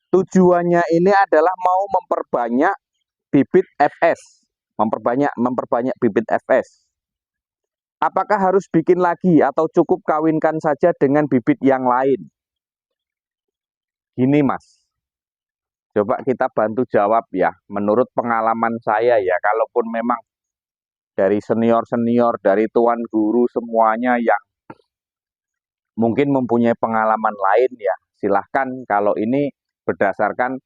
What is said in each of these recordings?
Tujuannya ini adalah mau memperbanyak bibit FS, memperbanyak bibit FS. Apakah harus bikin lagi atau cukup kawinkan saja dengan bibit yang lain? Gini Mas, coba kita bantu jawab ya. Menurut pengalaman saya ya, kalaupun memang dari senior-senior, dari tuan guru semuanya yang mungkin mempunyai pengalaman lain ya, silahkan. Kalau ini berdasarkan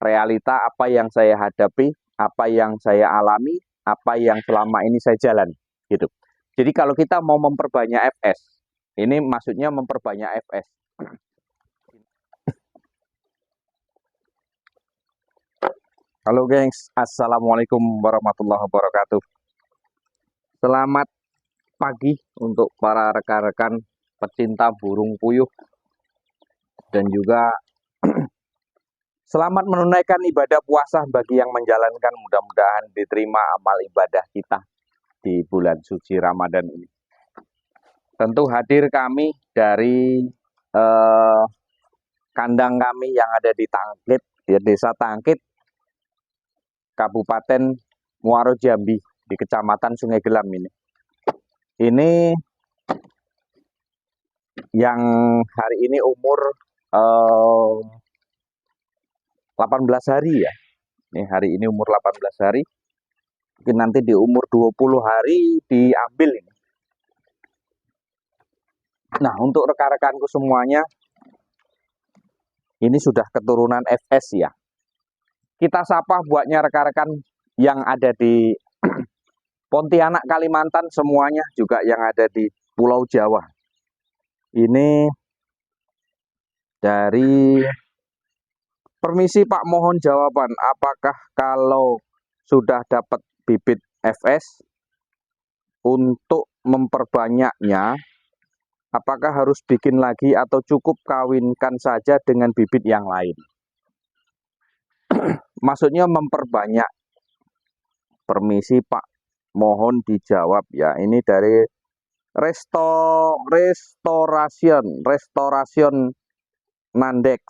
realita apa yang saya hadapi, apa yang saya alami, apa yang selama ini saya jalan, gitu. Jadi kalau kita mau memperbanyak FS, ini maksudnya memperbanyak FS. Halo gengs, Assalamualaikum warahmatullahi wabarakatuh. Selamat pagi untuk para rekan-rekan pecinta burung puyuh dan juga selamat menunaikan ibadah puasa bagi yang menjalankan. Mudah-mudahan diterima amal ibadah kita di bulan suci Ramadan ini. Tentu hadir kami dari kandang kami yang ada di Tangkit, ya, Desa Tangkit, Kabupaten Muaro Jambi, di Kecamatan Sungai Gelam ini. Ini yang hari ini umur 18 hari ya. Ini hari ini umur 18 hari. Mungkin nanti di umur 20 hari diambil ini. Nah, untuk rekan-rekanku semuanya, ini sudah keturunan FS ya. Kita sapa buatnya rekan-rekan yang ada di Pontianak, Kalimantan, semuanya juga yang ada di Pulau Jawa. Ini dari permisi Pak, mohon jawaban. Apakah kalau sudah dapat bibit FS untuk memperbanyaknya, apakah harus bikin lagi atau cukup kawinkan saja dengan bibit yang lain? Maksudnya memperbanyak. Permisi Pak, mohon dijawab ya. Ini dari restoration Nandex.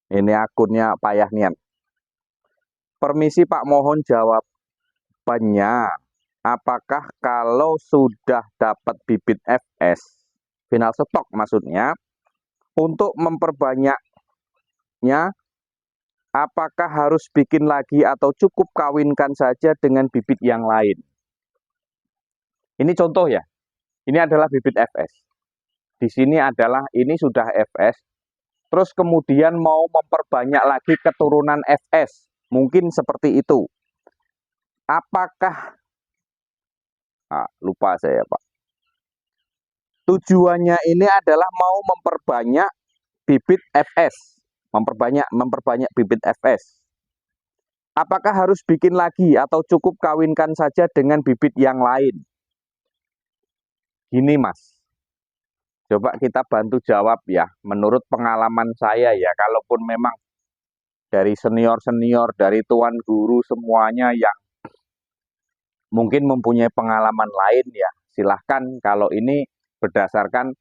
Ini akunnya Pak Yahnian. Permisi Pak, mohon jawabannya. Apakah kalau sudah dapat bibit FS, final stok maksudnya, untuk memperbanyaknya, apakah harus bikin lagi atau cukup kawinkan saja dengan bibit yang lain? Ini contoh ya. Ini adalah bibit FS. Di sini adalah ini sudah FS. Terus kemudian mau memperbanyak lagi keturunan FS. Mungkin seperti itu. Apakah lupa saya Pak. Tujuannya ini adalah mau memperbanyak bibit FS. Memperbanyak bibit FS. Apakah harus bikin lagi atau cukup kawinkan saja dengan bibit yang lain? Gini Mas, coba kita bantu jawab ya. Menurut pengalaman saya ya, kalaupun memang dari senior-senior, dari tuan guru semuanya yang mungkin mempunyai pengalaman lain ya, silahkan. Kalau ini berdasarkan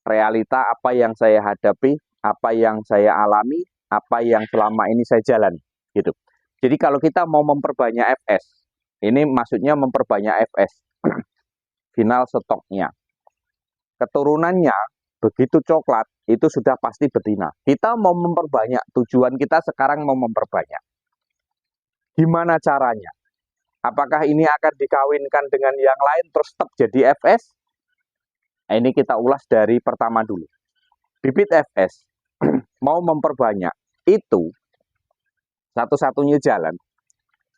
realita apa yang saya hadapi, apa yang saya alami, apa yang selama ini saya jalan, gitu. Jadi kalau kita mau memperbanyak FS, ini maksudnya memperbanyak FS, final stoknya. Keturunannya begitu coklat, itu sudah pasti betina. Kita mau memperbanyak, tujuan kita sekarang mau memperbanyak. Gimana caranya? Apakah ini akan dikawinkan dengan yang lain terus tetap jadi FS? Nah, ini kita ulas dari pertama dulu. Bibit FS mau memperbanyak, itu satu-satunya jalan.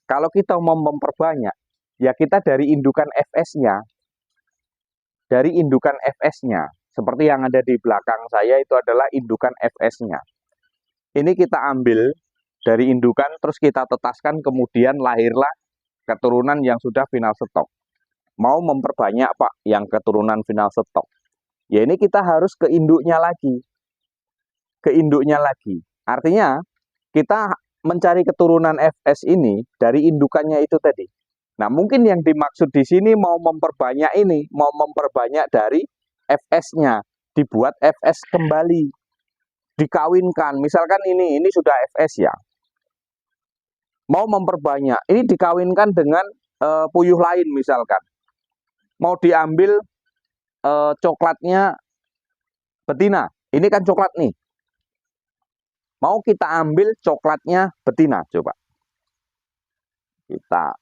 Kalau kita mau memperbanyak, ya kita dari indukan FS-nya. Dari indukan FS-nya. Seperti yang ada di belakang saya itu adalah indukan FS-nya. Ini kita ambil dari indukan, terus kita tetaskan, kemudian lahirlah keturunan yang sudah final stok. Mau memperbanyak Pak, yang keturunan final stok. Ya ini kita harus ke induknya lagi. Ke induknya lagi. Artinya, kita mencari keturunan FS ini dari indukannya itu tadi. Nah, mungkin yang dimaksud di sini mau memperbanyak ini, mau memperbanyak dari FS-nya, dibuat FS kembali. dikawinkan, misalkan ini sudah FS ya, mau memperbanyak, ini dikawinkan dengan puyuh lain misalkan, mau diambil coklatnya betina, ini kan coklat nih, mau kita ambil coklatnya betina, coba kita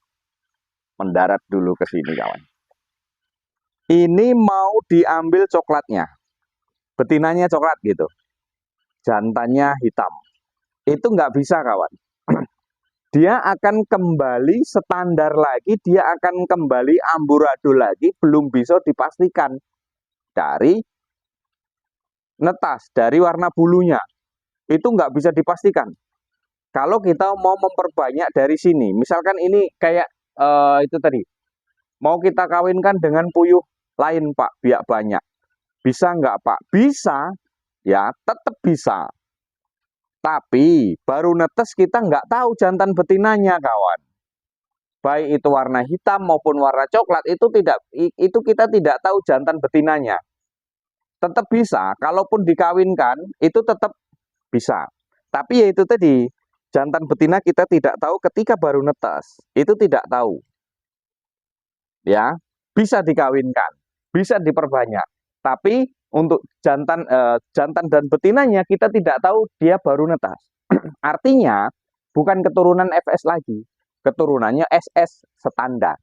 mendarat dulu ke sini kawan. Ini mau diambil coklatnya, betinanya coklat gitu, jantannya hitam, itu nggak bisa kawan. Dia akan kembali standar lagi, dia akan kembali amburadul lagi, belum bisa dipastikan dari netas, dari warna bulunya. Itu nggak bisa dipastikan. Kalau kita mau memperbanyak dari sini, misalkan ini kayak itu tadi, mau kita kawinkan dengan puyuh lain Pak, biak banyak. Bisa nggak Pak? Bisa, ya tetap bisa. Tapi baru netes kita nggak tahu jantan betinanya kawan. Baik itu warna hitam maupun warna coklat itu kita tidak tahu jantan betinanya. Tetap bisa, kalaupun dikawinkan itu tetap bisa. Tapi ya itu tadi, jantan betina kita tidak tahu ketika baru netes. Itu tidak tahu. Ya, bisa dikawinkan, bisa diperbanyak. Tapi untuk jantan dan betinanya kita tidak tahu dia baru netas. Artinya bukan keturunan FS lagi, keturunannya SS standar.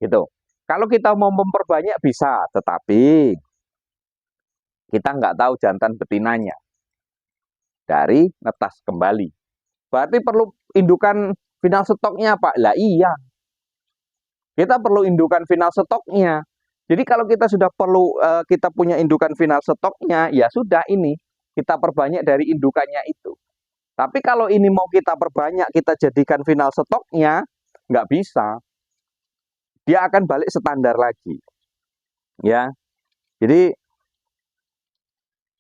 Gitu. Kalau kita mau memperbanyak bisa, tetapi kita nggak tahu jantan betinanya dari netas kembali. Berarti perlu indukan final stoknya Pak. Lah iya, kita perlu indukan final stoknya. Jadi kalau kita sudah perlu kita punya indukan final stoknya, ya sudah ini kita perbanyak dari indukannya itu. Tapi kalau ini mau kita perbanyak, kita jadikan final stoknya, nggak bisa. Dia akan balik standar lagi. Ya, jadi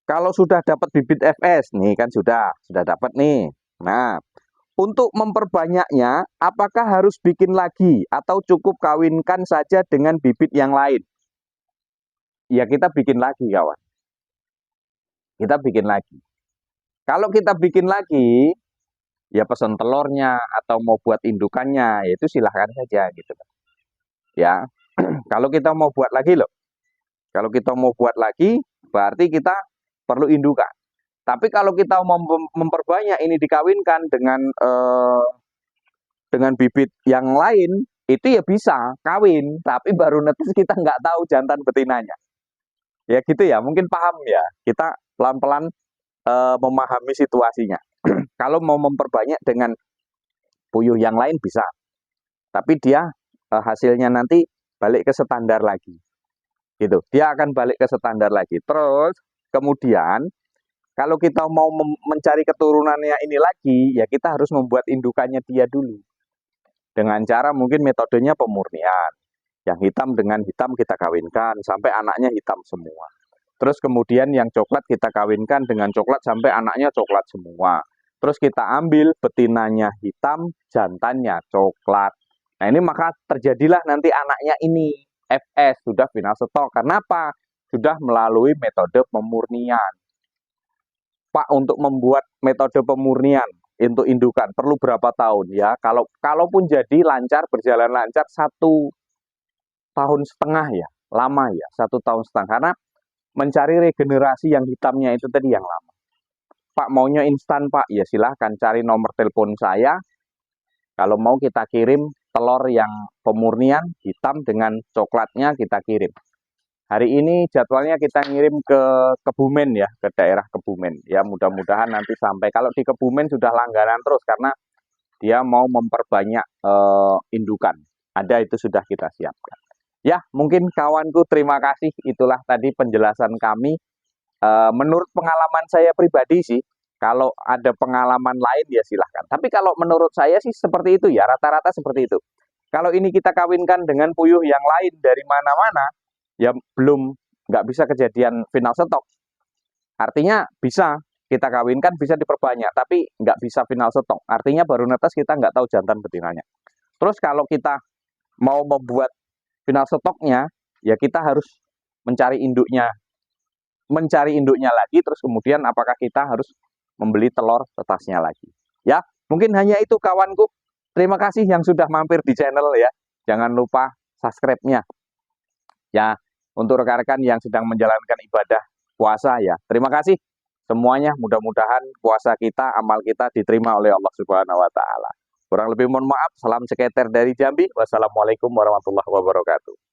kalau sudah dapat bibit FS, nih kan sudah dapat nih. Nah, untuk memperbanyaknya, apakah harus bikin lagi atau cukup kawinkan saja dengan bibit yang lain? Ya kita bikin lagi kawan. Kita bikin lagi. Kalau kita bikin lagi, ya pesan telurnya atau mau buat indukannya, itu silahkan saja gitu. Ya, kalau kita mau buat lagi loh. Kalau kita mau buat lagi, berarti kita perlu indukan. Tapi kalau kita mau memperbanyak ini dikawinkan dengan bibit yang lain, itu ya bisa kawin, tapi baru netes kita nggak tahu jantan betinanya. Ya gitu ya, mungkin paham ya. Kita pelan-pelan memahami situasinya. Kalau mau memperbanyak dengan puyuh yang lain bisa, tapi dia hasilnya nanti balik ke standar lagi. Gitu. Dia akan balik ke standar lagi. Terus kemudian kalau kita mau mencari keturunannya ini lagi, ya kita harus membuat indukannya dia dulu. Dengan cara mungkin metodenya pemurnian. Yang hitam dengan hitam kita kawinkan sampai anaknya hitam semua. Terus kemudian yang coklat kita kawinkan dengan coklat sampai anaknya coklat semua. Terus kita ambil betinanya hitam, jantannya coklat. Nah ini maka terjadilah nanti anaknya ini FS, sudah final stok. Kenapa? Sudah melalui metode pemurnian. Pak, untuk membuat metode pemurnian untuk indukan perlu berapa tahun ya? Kalaupun jadi lancar, berjalan lancar 1,5 tahun ya, lama ya, 1,5 tahun, karena mencari regenerasi yang hitamnya itu tadi yang lama. Pak maunya instan Pak, ya silahkan cari nomor telepon saya. Kalau mau kita kirim telur yang pemurnian hitam dengan coklatnya kita kirim. Hari ini jadwalnya kita ngirim ke Kebumen ya, ke daerah Kebumen. Ya mudah-mudahan nanti sampai. Kalau di Kebumen sudah langganan terus karena dia mau memperbanyak indukan. Ada itu sudah kita siapkan. Ya, mungkin kawanku terima kasih. Itulah tadi penjelasan kami. Menurut pengalaman saya pribadi sih, kalau ada pengalaman lain ya silahkan. Tapi kalau menurut saya sih seperti itu ya, rata-rata seperti itu. Kalau ini kita kawinkan dengan puyuh yang lain dari mana-mana, ya nggak bisa kejadian final stok. Artinya bisa kita kawinkan, bisa diperbanyak, tapi nggak bisa final stok. Artinya baru netes kita nggak tahu jantan betinanya. Terus kalau kita mau membuat final stoknya, ya kita harus mencari induknya mencari induknya lagi, terus kemudian apakah kita harus membeli telur tetasnya lagi. Ya, mungkin hanya itu kawanku. Terima kasih yang sudah mampir di channel ya. Jangan lupa subscribe-nya. Ya, untuk rekan-rekan yang sedang menjalankan ibadah puasa ya. Terima kasih semuanya. Mudah-mudahan puasa kita, amal kita diterima oleh Allah Subhanahu wa taala. Kurang lebih mohon maaf. Salam seketer dari Jambi. Wassalamualaikum warahmatullahi wabarakatuh.